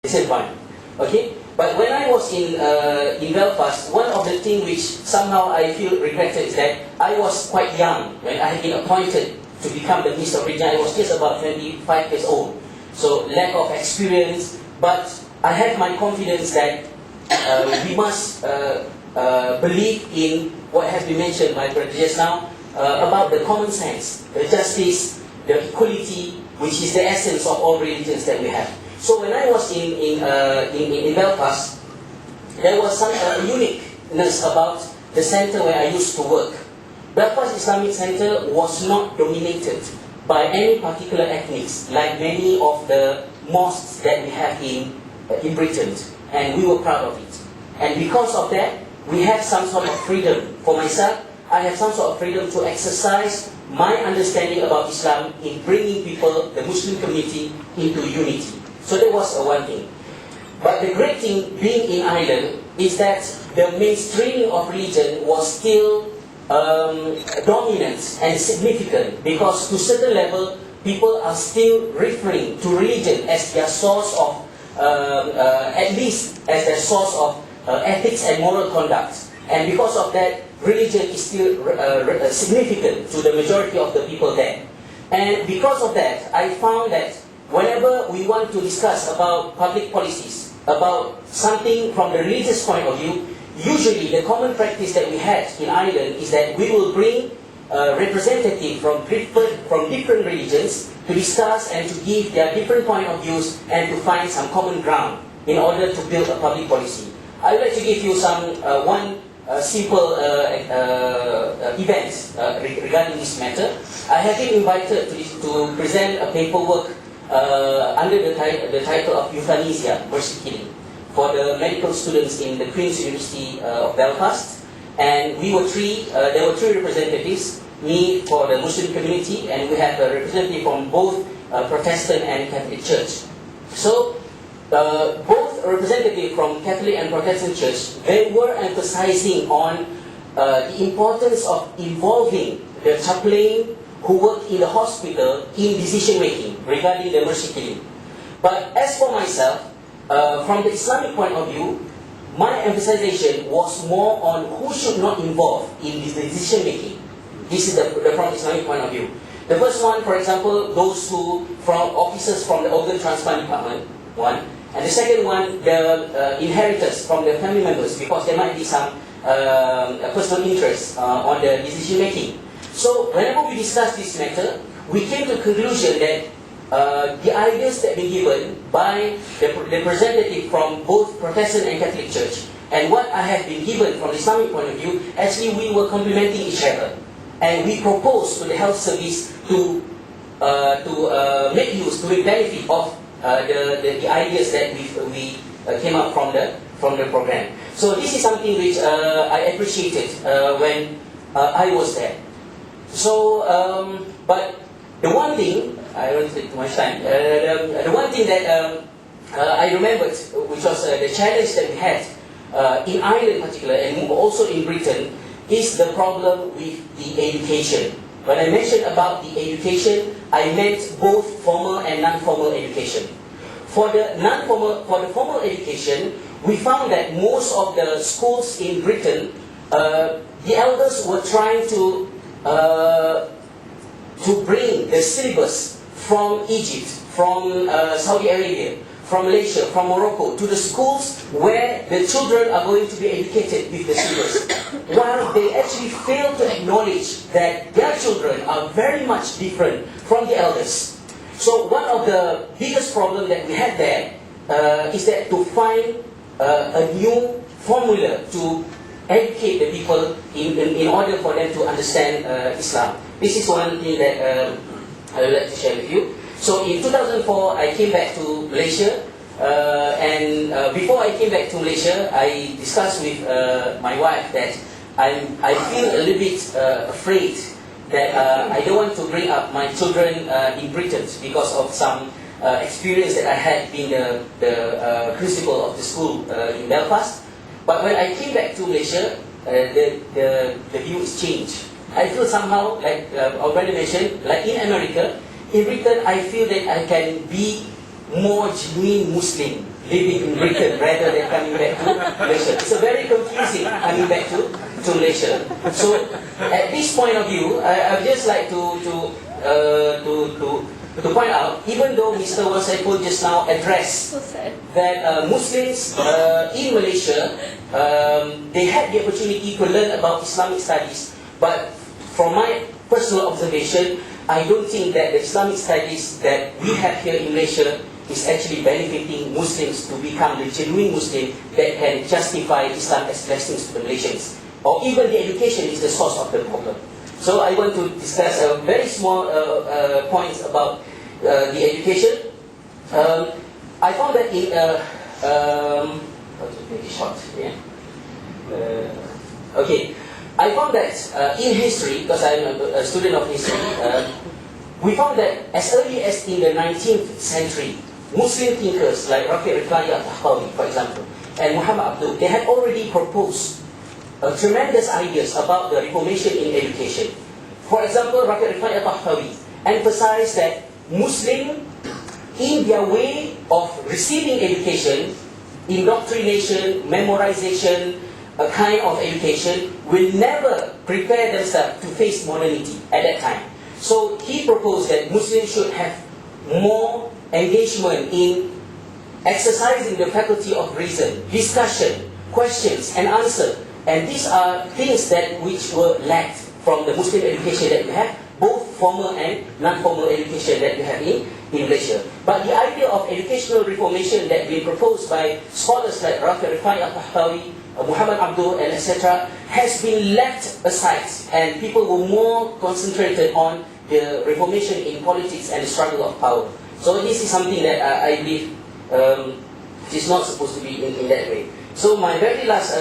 Listen one. Okay? But when I was in Belfast, one of the things which somehow I feel regretted is that I was quite young when I had been appointed to become the Minister of Religion. I was just about 25 years old. So lack of experience, but I had my confidence that we must believe in what has been mentioned by Brother just now about the common sense, the justice, the equality, which is the essence of all religions that we have. So when I was in Belfast, there was some uniqueness about the center where I used to work. Belfast Islamic Center was not dominated by any particular ethnics, like many of the mosques that we have in Britain, and we were proud of it. And because of that, we have some sort of freedom. For myself, I have some sort of freedom to exercise my understanding about Islam in bringing people, the Muslim community, into unity. So that was one thing. But the great thing being in Ireland is that the mainstreaming of religion was still dominant and significant, because to a certain level, people are still referring to religion as their source of, at least as their source of ethics and moral conduct. And because of that, religion is still significant to the majority of the people there. And because of that, I found that whenever we want to discuss about public policies, about something from the religious point of view, usually the common practice that we had in Ireland is that we will bring representatives from different religions to discuss and to give their different point of views and to find some common ground in order to build a public policy. I would like to give you some one simple event regarding this matter. I have been invited to present a paperwork under the title of Euthanasia, Mercy Killing, for the medical students in the Queen's University of Belfast. And we were there were three representatives, me for the Muslim community, and we had a representative from both Protestant and Catholic Church. So both representatives from Catholic and Protestant Church, they were emphasizing on the importance of involving the chaplain who work in the hospital in decision making regarding the mercy killing. But as for myself, from the Islamic point of view, my emphasization was more on who should not involve in this decision making. This is from the Islamic point of view. The first one, for example, those who from officers from the organ transplant department, one, and the second one, the inheritors from the family members, because there might be some personal interest on the decision making. So whenever we discuss this matter, we came to the conclusion that the ideas that have been given by the representative from both Protestant and Catholic Church, and what I have been given from the Islamic point of view, actually we were complementing each other. And we proposed to the health service to make use, to make benefit of the ideas that we came up from the program. So this is something which I appreciated when I was there. So, but the one thing, I won't take too much time, the one thing that I remembered, which was the challenge that we had in Ireland in particular, and also in Britain, is the problem with the education. When I mentioned about the education, I meant both formal and non-formal education. For the formal education, we found that most of the schools in Britain, the elders were trying to bring the syllabus from Egypt, from Saudi Arabia, from Malaysia, from Morocco, to the schools where the children are going to be educated with the syllabus, while they actually fail to acknowledge that their children are very much different from the elders. So one of the biggest problems that we had there is that to find a new formula to educate the people in order for them to understand Islam. This is one thing that I would like to share with you. So in 2004, I came back to Malaysia, and before I came back to Malaysia, I discussed with my wife that I feel a little bit afraid that I don't want to bring up my children in Britain because of some experience that I had being the principal of the school in Belfast. But when I came back to Malaysia, the view is changed. I feel somehow, like already mentioned, like in America, in Britain, I feel that I can be more genuine Muslim living in Britain rather than coming back to Malaysia. It's a very confusing coming back to Malaysia. So at this point of view, I'd just like to point out, even though Mr. Saiful just now addressed that Muslims in Malaysia, they had the opportunity to learn about Islamic studies, but from my personal observation, I don't think that the Islamic studies that we have here in Malaysia is actually benefiting Muslims to become the genuine Muslim that can justify Islam as blessings to the Malaysians. Or even the education is the source of the problem. So I want to discuss a very small points about the education. I found that in make it short, yeah. Okay. I found that in history, because I'm a student of history, we found that as early as in the 19th century, Muslim thinkers like Rafiq al-Tahtawi, for example, and Muhammad Abdul, they had already proposed tremendous ideas about the reformation in education. For example, Rafiq al-Tahtawi emphasized that Muslim, in their way of receiving education, indoctrination, memorization, a kind of education, will never prepare themselves to face modernity at that time. So he proposed that Muslims should have more engagement in exercising the faculty of reason, discussion, questions and answer. And these are things that which were lacked from the Muslim education that we have, both formal and non-formal education that we have in Malaysia. But the idea of educational reformation that we proposed by scholars like Rafiq al-Tahtawi, Muhammad Abdul and etc. has been left aside, and people were more concentrated on the reformation in politics and the struggle of power. So this is something that I believe is not supposed to be in that way. So my very last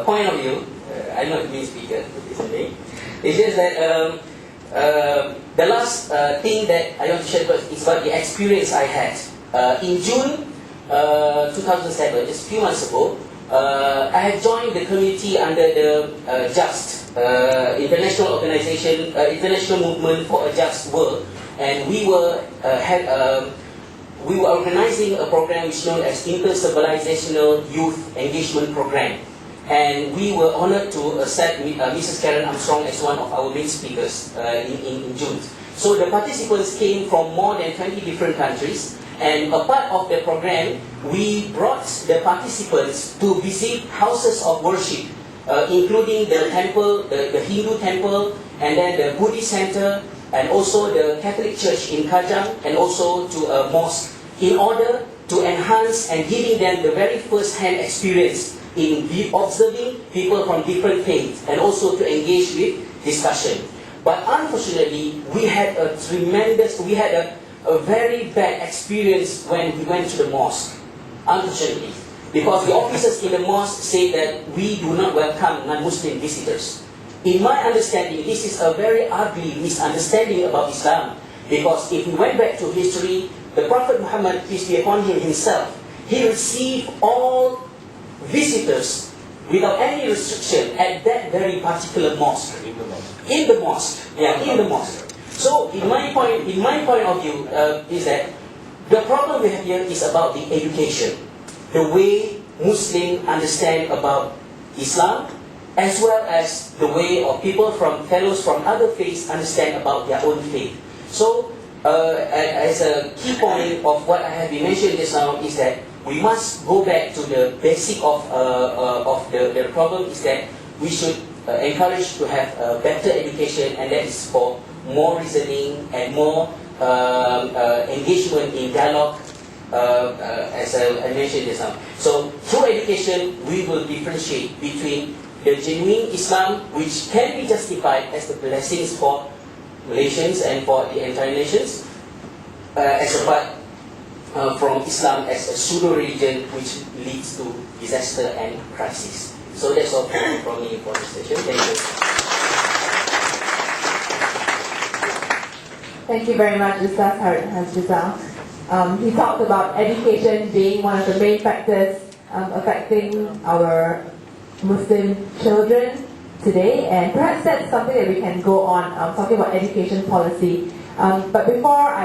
point of view, I'm not the main speaker today, is just that the last thing that I want to share is about the experience I had. In June 2007, just a few months ago, I had joined the committee under the JUST, international organization, international movement for a just world, and we were organizing a program which is known as Inter-Civilizational Youth Engagement Program, and we were honored to accept Mrs. Karen Armstrong as one of our main speakers in June. So the participants came from more than 20 different countries. And a part of the program, we brought the participants to visit houses of worship, including the temple, the Hindu temple, and then the Buddhist center, and also the Catholic Church in Kajang, and also to a mosque, in order to enhance and giving them the very first-hand experience in observing people from different faiths, and also to engage with discussion. But unfortunately, we had a very bad experience when we went to the mosque, unfortunately, because the officers in the mosque say that we do not welcome non-Muslim visitors. In my understanding, this is a very ugly misunderstanding about Islam, because if we went back to history, the Prophet Muhammad, peace be upon him himself, he received all visitors without any restriction at that very particular mosque. In the mosque. So, in my point of view, is that the problem we have here is about the education, the way Muslims understand about Islam, as well as the way of people fellows from other faiths understand about their own faith. So, as a key point of what I have been mentioning just now is that we must go back to the basic of the problem is that we should encourage to have a better education, and that is for more reasoning and more engagement in dialogue, as I mentioned just now. So through education, we will differentiate between the genuine Islam, which can be justified as the blessings for Malaysians and for the entire nations, as apart from Islam as a pseudo-religion which leads to disaster and crisis. So that's all from me for this session. Thank you. Thank you very much, Ustaz Hasrizal. He talked about education being one of the main factors affecting our Muslim children today, and perhaps that's something that we can go on talking about education policy. But before